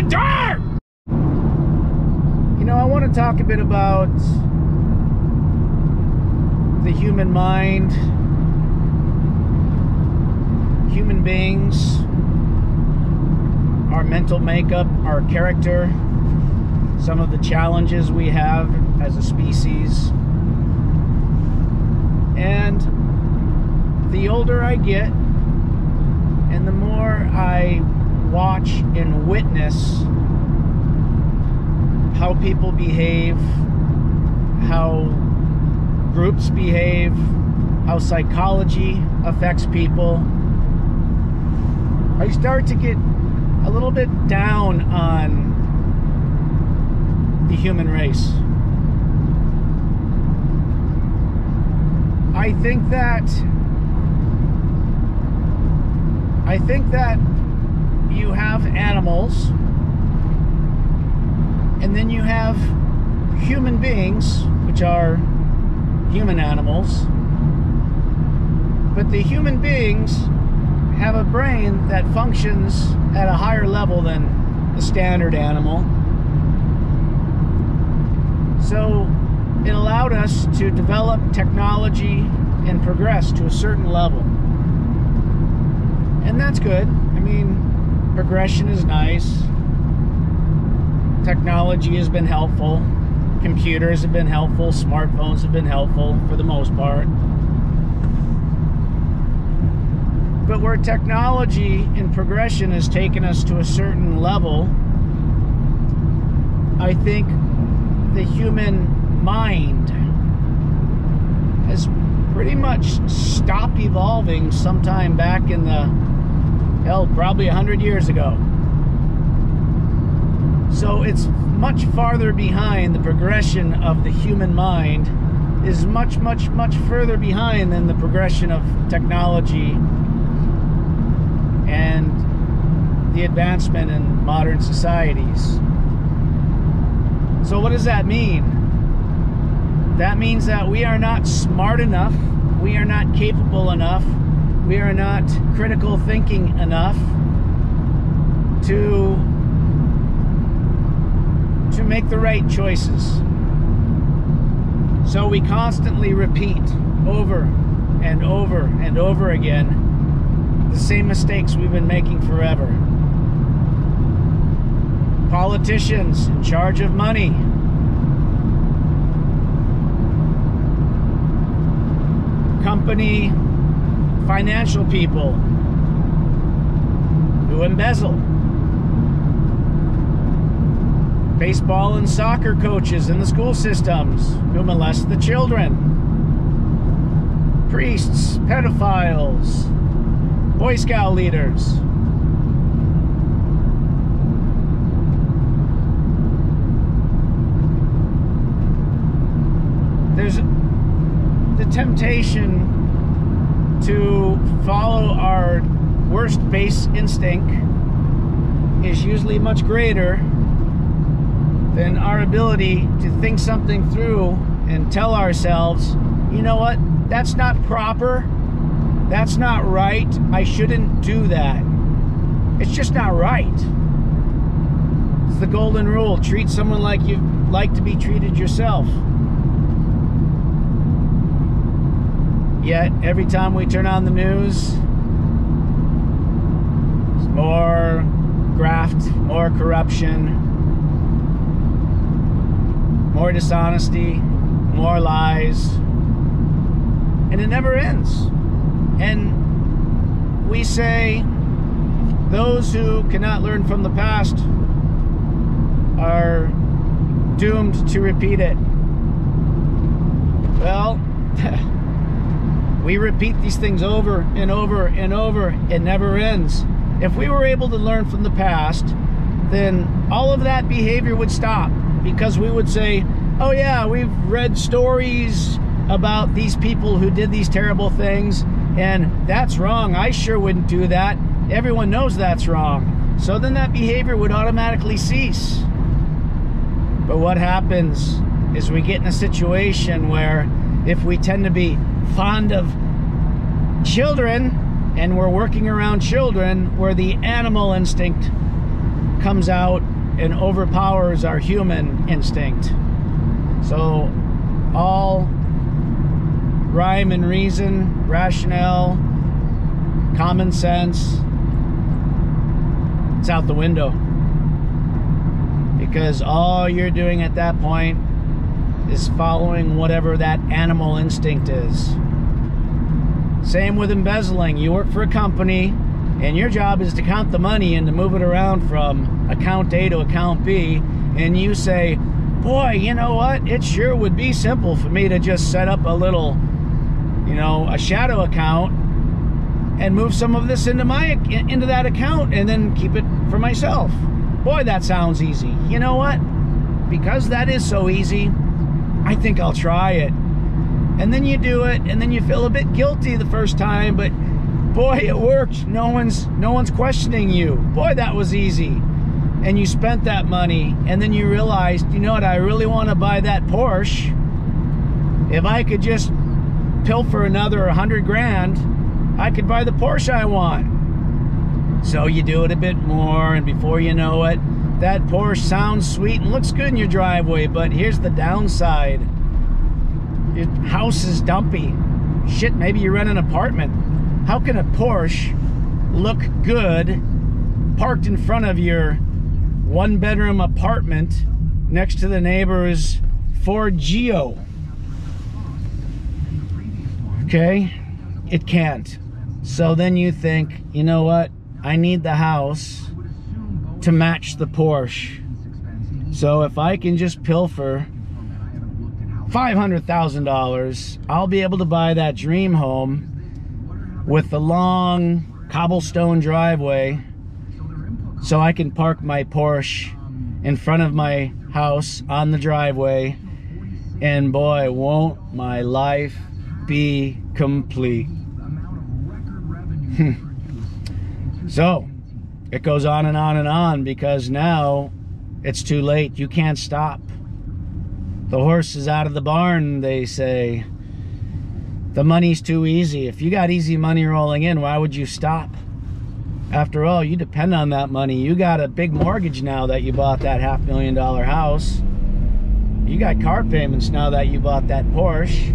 Hunter! You know, I want to talk a bit about the human mind, human beings, our mental makeup, our character, some of the challenges we have as a species. And the older I get, and the more I watch and witness how people behave, how groups behave, how psychology affects people, I start to get a little bit down on the human race. I think that you have animals, and then you have human beings, which are human animals. But the human beings have a brain that functions at a higher level than the standard animal. So it allowed us to develop technology and progress to a certain level. And that's good. I mean, progression is nice. Technology has been helpful. Computers have been helpful. Smartphones have been helpful for the most part. But where technology and progression has taken us to a certain level, I think the human mind has pretty much stopped evolving sometime back in the, hell, probably 100 years ago. So it's much farther behind. The progression of the human mind is much, much, much further behind than the progression of technology and the advancement in modern societies. So what does that mean? That means that we are not smart enough, we are not capable enough, we are not critical thinking enough to make the right choices. So we constantly repeat over and over and over again the same mistakes we've been making forever. Politicians in charge of money, company financial people who embezzle, baseball and soccer coaches in the school systems who molest the children, priests, pedophiles, Boy Scout leaders. There's the temptation to follow our worst base instinct is usually much greater than our ability to think something through and tell ourselves, you know what, that's not proper, that's not right, I shouldn't do that. It's just not right. It's the golden rule: treat someone like you'd like to be treated yourself. Yet, every time we turn on the news, there's more graft, more corruption, more dishonesty, more lies, and it never ends. And we say those who cannot learn from the past are doomed to repeat it. Well, we repeat these things over and over and over. It never ends. If we were able to learn from the past, then all of that behavior would stop, because we would say, oh yeah, we've read stories about these people who did these terrible things, and that's wrong. I sure wouldn't do that. Everyone knows that's wrong. So then that behavior would automatically cease. But what happens is we get in a situation where if we tend to be fond of children and we're working around children, where the animal instinct comes out and overpowers our human instinct. So all rhyme and reason, rationale, common sense, it's out the window. Because all you're doing at that point is following whatever that animal instinct is. Same with embezzling. You work for a company, and your job is to count the money and to move it around from account A to account B, and you say, boy, you know what? It sure would be simple for me to just set up a little, you know, a shadow account and move some of this into that account and then keep it for myself. Boy, that sounds easy. You know what? Because that is so easy, I think I'll try it. And then you do it, and then you feel a bit guilty the first time, but boy, it worked. No one's questioning you. Boy, that was easy. And you spent that money, and then you realized, you know what, I really want to buy that Porsche. If I could just pilfer another 100 grand, I could buy the Porsche I want. So you do it a bit more, and before you know it, that Porsche sounds sweet and looks good in your driveway, but here's the downside. Your house is dumpy. Shit, maybe you rent an apartment. How can a Porsche look good parked in front of your one-bedroom apartment next to the neighbor's Ford Geo? Okay? It can't. So then you think, you know what? I need the house to match the Porsche. So if I can just pilfer $500,000, I'll be able to buy that dream home with the long cobblestone driveway, so I can park my Porsche in front of my house on the driveway, and boy, won't my life be complete. So it goes on and on and on, because now it's too late. You can't stop. The horse is out of the barn, they say. The money's too easy. If you got easy money rolling in, why would you stop? After all, you depend on that money. You got a big mortgage now that you bought that $500,000 house. You got car payments now that you bought that Porsche.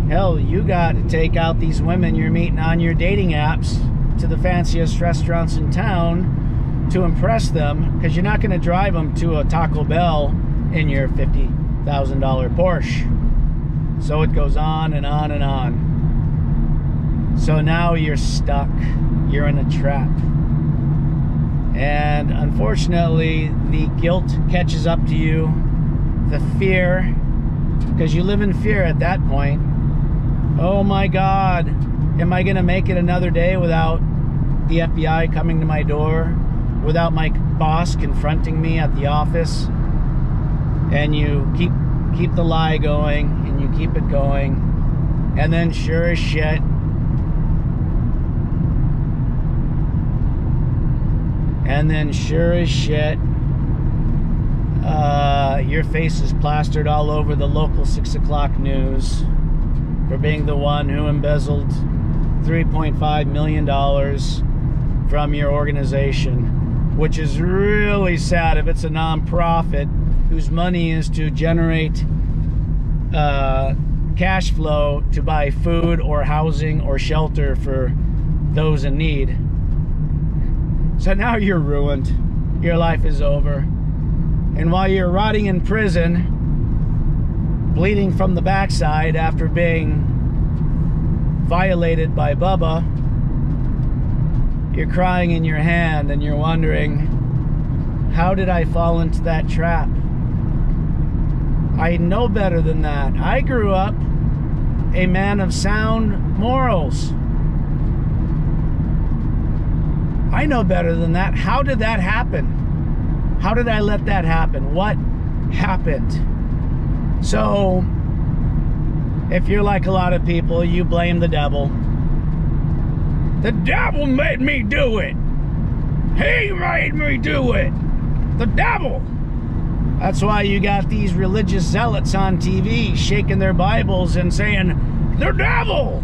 Hell, you got to take out these women you're meeting on your dating apps to the fanciest restaurants in town to impress them, because you're not going to drive them to a Taco Bell in your $50,000 Porsche. So it goes on and on and on. So now you're stuck. You're in a trap. And unfortunately, the guilt catches up to you. The fear, because you live in fear at that point. Oh my God, am I going to make it another day without the FBI coming to my door? Without my boss confronting me at the office? And you keep the lie going, and you keep it going, and then sure as shit, your face is plastered all over the local 6 o'clock news for being the one who embezzled $3.5 million from your organization, which is really sad if it's a non-profit whose money is to generate cash flow to buy food or housing or shelter for those in need. So now you're ruined. Your life is over. And while you're rotting in prison, bleeding from the backside after being violated by Bubba, you're crying in your hand and you're wondering, how did I fall into that trap? I know better than that. I grew up a man of sound morals. I know better than that. How did that happen? How did I let that happen? What happened? So, if you're like a lot of people, you blame the devil. The devil made me do it. He made me do it. The devil. That's why you got these religious zealots on TV shaking their Bibles and saying, the devil!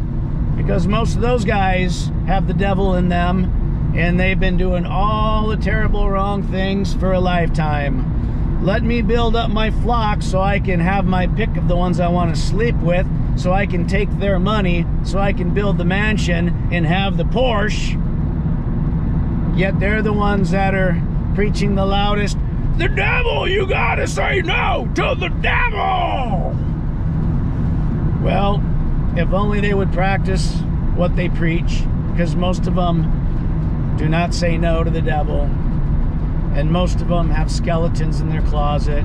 Because most of those guys have the devil in them, And they've been doing all the terrible wrong things for a lifetime. Let me build up my flock so I can have my pick of the ones I want to sleep with, so I can take their money, so I can build the mansion and have the Porsche. Yet they're the ones that are preaching the loudest, the devil, you gotta say no to the devil. Well, if only they would practice what they preach, because most of them do not say no to the devil, and most of them have skeletons in their closet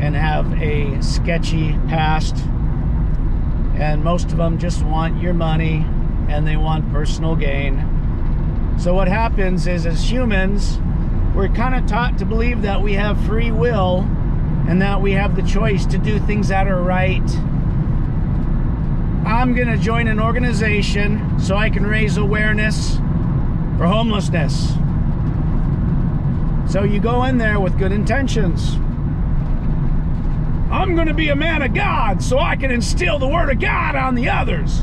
and have a sketchy past, and most of them just want your money and they want personal gain. So what happens is, as humans, we're kind of taught to believe that we have free will and that we have the choice to do things that are right. I'm gonna join an organization so I can raise awareness for homelessness. So you go in there with good intentions. I'm gonna be a man of God so I can instill the word of God on the others,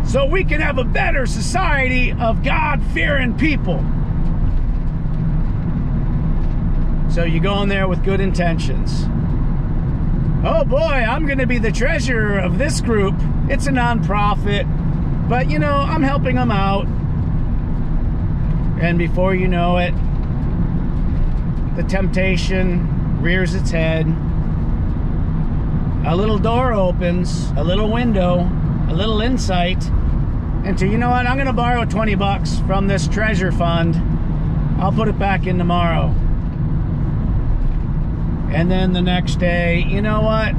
so we can have a better society of God-fearing people. So you go in there with good intentions. Oh boy, I'm gonna be the treasurer of this group. It's a non-profit, but you know, I'm helping them out. And before you know it, the temptation rears its head. A little door opens, a little window, a little insight into, you know what, I'm gonna borrow 20 bucks from this treasure fund. I'll put it back in tomorrow. And then the next day, you know what,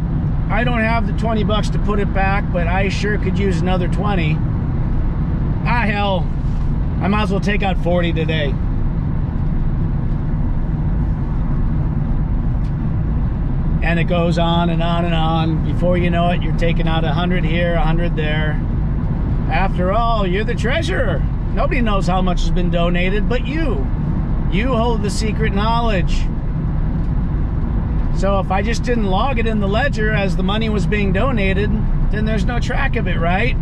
I don't have the 20 bucks to put it back, but I sure could use another 20. Ah, hell, I might as well take out 40 today. And it goes on and on and on. Before you know it, you're taking out 100 here, 100 there. After all, you're the treasurer. Nobody knows how much has been donated but you. You hold the secret knowledge. So if I just didn't log it in the ledger as the money was being donated, then there's no track of it, right?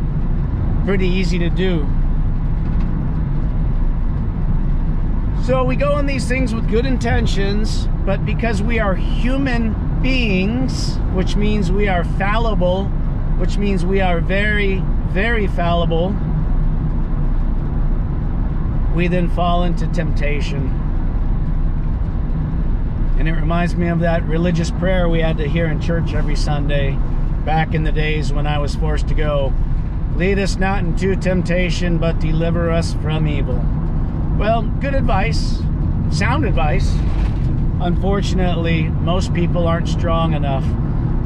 Pretty easy to do. So we go in these things with good intentions, but because we are human beings, which means we are fallible, which means we are very, very fallible, we then fall into temptation. And it reminds me of that religious prayer we had to hear in church every Sunday back in the days when I was forced to go, lead us not into temptation, but deliver us from evil. Well, good advice, sound advice. Unfortunately, most people aren't strong enough.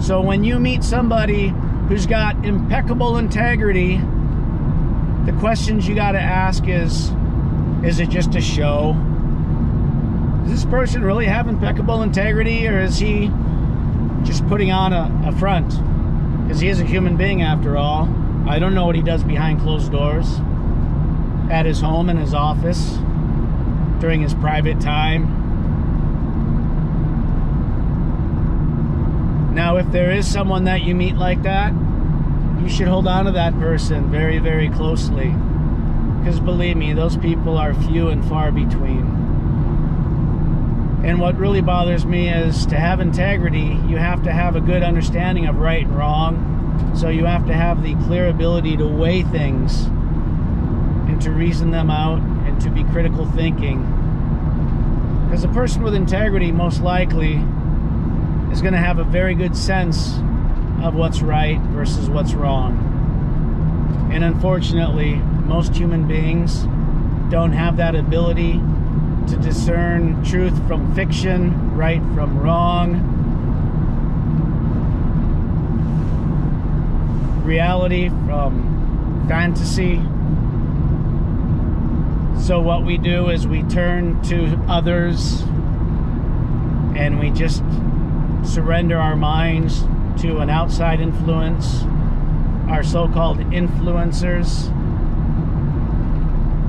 So when you meet somebody who's got impeccable integrity, the questions you got to ask is it just a show? Does this person really have impeccable integrity, or is he just putting on a front? Because he is a human being after all. I don't know what he does behind closed doors, at his home, in his office, during his private time. Now, if there is someone that you meet like that, you should hold on to that person very, very closely. Because believe me, those people are few and far between. And what really bothers me is, to have integrity, you have to have a good understanding of right and wrong. So you have to have the clear ability to weigh things and to reason them out and to be critical thinking. Because a person with integrity most likely is going to have a very good sense of what's right versus what's wrong. And unfortunately, most human beings don't have that ability to discern truth from fiction, right from wrong, reality from fantasy. So what we do is we turn to others and we just surrender our minds to an outside influence, our so-called influencers,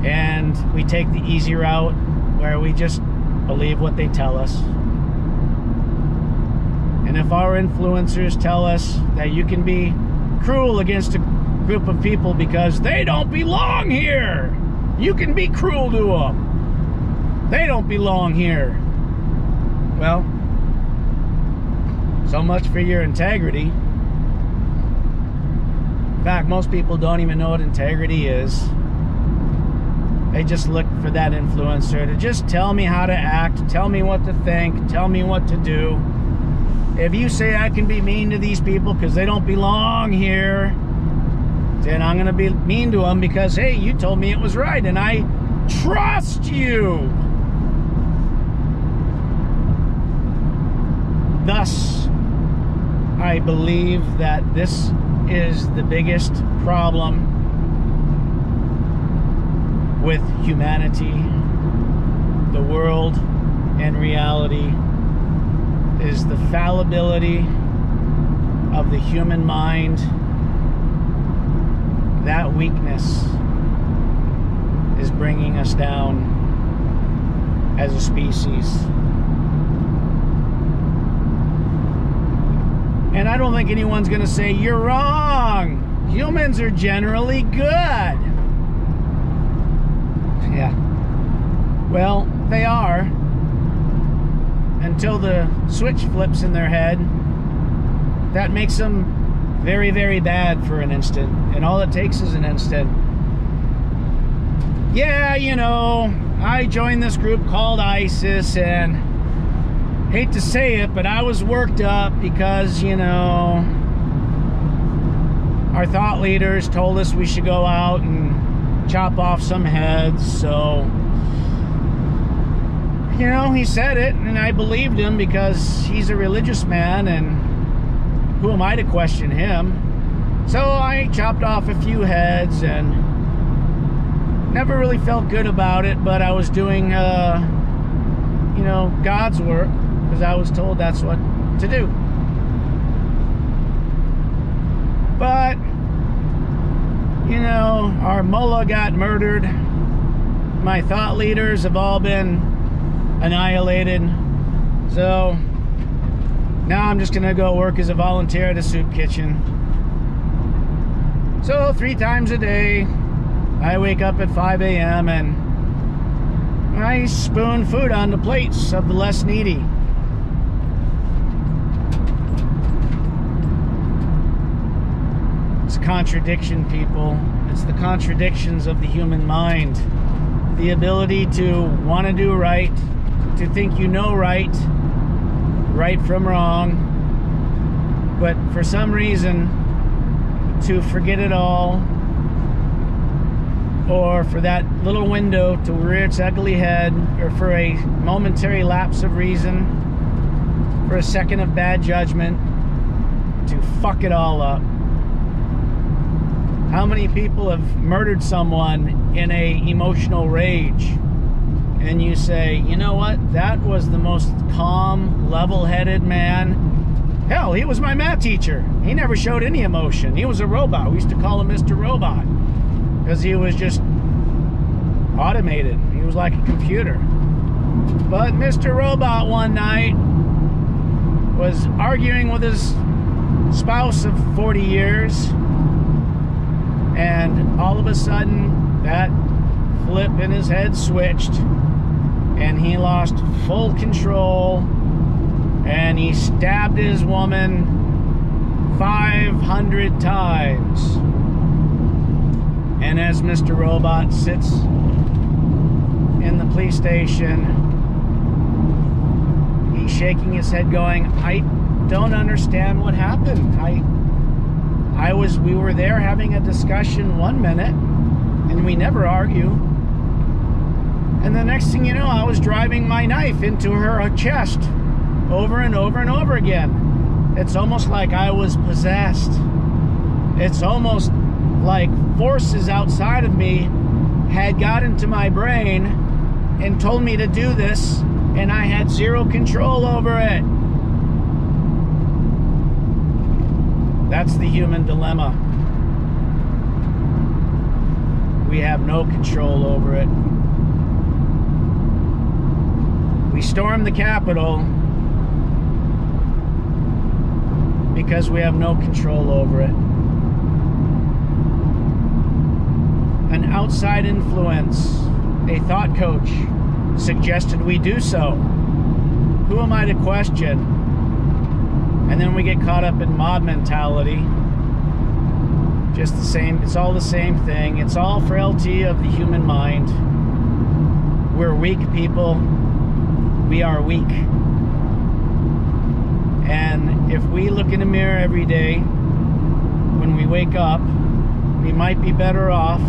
and we take the easy route where we just believe what they tell us. And if our influencers tell us that you can be cruel against a group of people because they don't belong here, You can be cruel to them. They don't belong here. Well, so much for your integrity. In fact, most people don't even know what integrity is. They just look for that influencer to just tell me how to act, tell me what to think, tell me what to do. If you say I can be mean to these people because they don't belong here, then I'm going to be mean to them because, hey, you told me it was right and I trust you. Thus, I believe that this is the biggest problem with humanity, the world, and reality, is the fallibility of the human mind. That weakness is bringing us down as a species. And I don't think anyone's going to say, you're wrong. Humans are generally good. Yeah. Well, they are. Until the switch flips in their head. That makes them very, very bad for an instant. And all it takes is an instant. Yeah, you know, I joined this group called ISIS, and hate to say it, but I was worked up because, you know, our thought leaders told us we should go out and chop off some heads. So, you know, he said it and I believed him because he's a religious man, and who am I to question him? So I chopped off a few heads and never really felt good about it, but I was doing you know, God's work because I was told that's what to do. But you know, our mullah got murdered. My thought leaders have all been annihilated. So now I'm just gonna go work as a volunteer at a soup kitchen. So 3 times a day, I wake up at 5 a.m. and I spoon food onto plates of the less needy. It's contradiction, people. It's the contradictions of the human mind. The ability to want to do right, to think you know right from wrong, but for some reason to forget it all, or for that little window to rear its ugly head, or for a momentary lapse of reason, for a second of bad judgment, to fuck it all up. How many people have murdered someone in a emotional rage? And you say, you know what? That was the most calm, level-headed man. Hell, he was my math teacher. He never showed any emotion. He was a robot. We used to call him Mr. Robot because he was just automated. He was like a computer. But Mr. Robot one night was arguing with his spouse of 40 years. And all of a sudden, that flip in his head switched, and he lost full control, and he stabbed his woman 500 times. And as Mr. Robot sits in the police station, he's shaking his head going, I don't understand what happened. We were there having a discussion 1 minute, and we never argue. And the next thing you know, I was driving my knife into her chest over and over and over again. It's almost like I was possessed. It's almost like forces outside of me had got into my brain and told me to do this, and I had zero control over it. That's the human dilemma. We have no control over it. We stormed the Capitol because we have no control over it. an outside influence, a thought coach, suggested we do so. Who am I to question? And then we get caught up in mob mentality. Just the same, it's all the same thing. It's all frailty of the human mind. We're weak people. We are weak. And if we look in the mirror every day, when we wake up, we might be better off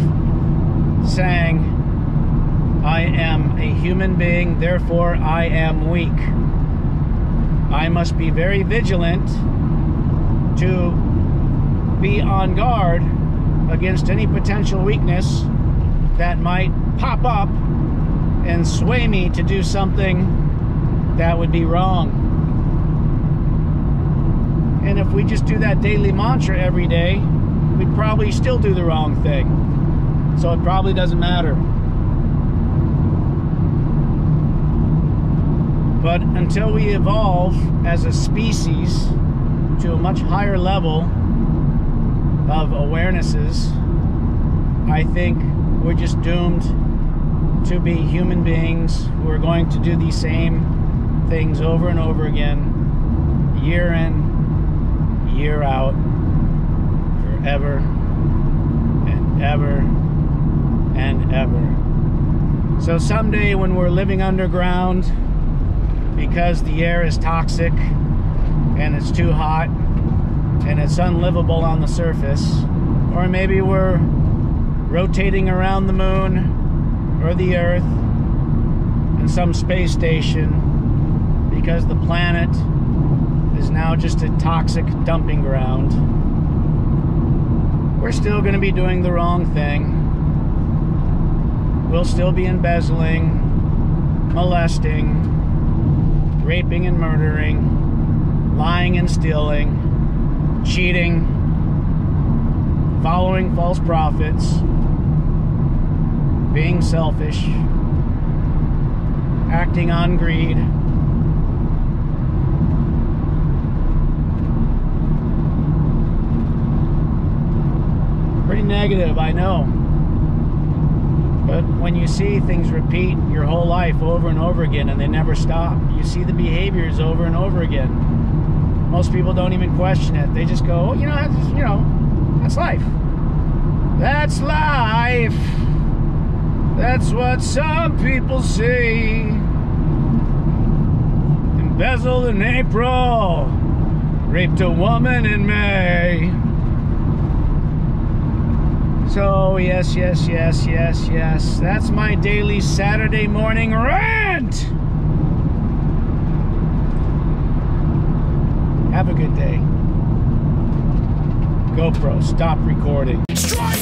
saying, I am a human being, therefore I am weak. I must be very vigilant to be on guard against any potential weakness that might pop up and sway me to do something that would be wrong. And if we just do that daily mantra every day, we'd probably still do the wrong thing. So it probably doesn't matter. But until we evolve as a species to a much higher level of awarenesses, I think we're just doomed to be human beings who are going to do these same things over and over again, year in, year out, forever and ever and ever. So someday when we're living underground because the air is toxic and it's too hot and it's unlivable on the surface, or maybe we're rotating around the moon or the earth in some space station because the planet is now just a toxic dumping ground, we're still going to be doing the wrong thing. We'll still be embezzling, molesting, raping and murdering, lying and stealing, cheating, following false prophets, being selfish, acting on greed. Pretty negative, I know. But when you see things repeat your whole life over and over again and they never stop, you see the behaviors over and over again. Most people don't even question it. They just go, oh, that's life. That's life. That's what some people say. Embezzled in April, raped a woman in May. So, yes, that's my daily Saturday morning rant. Have a good day. GoPro, stop recording. Strike!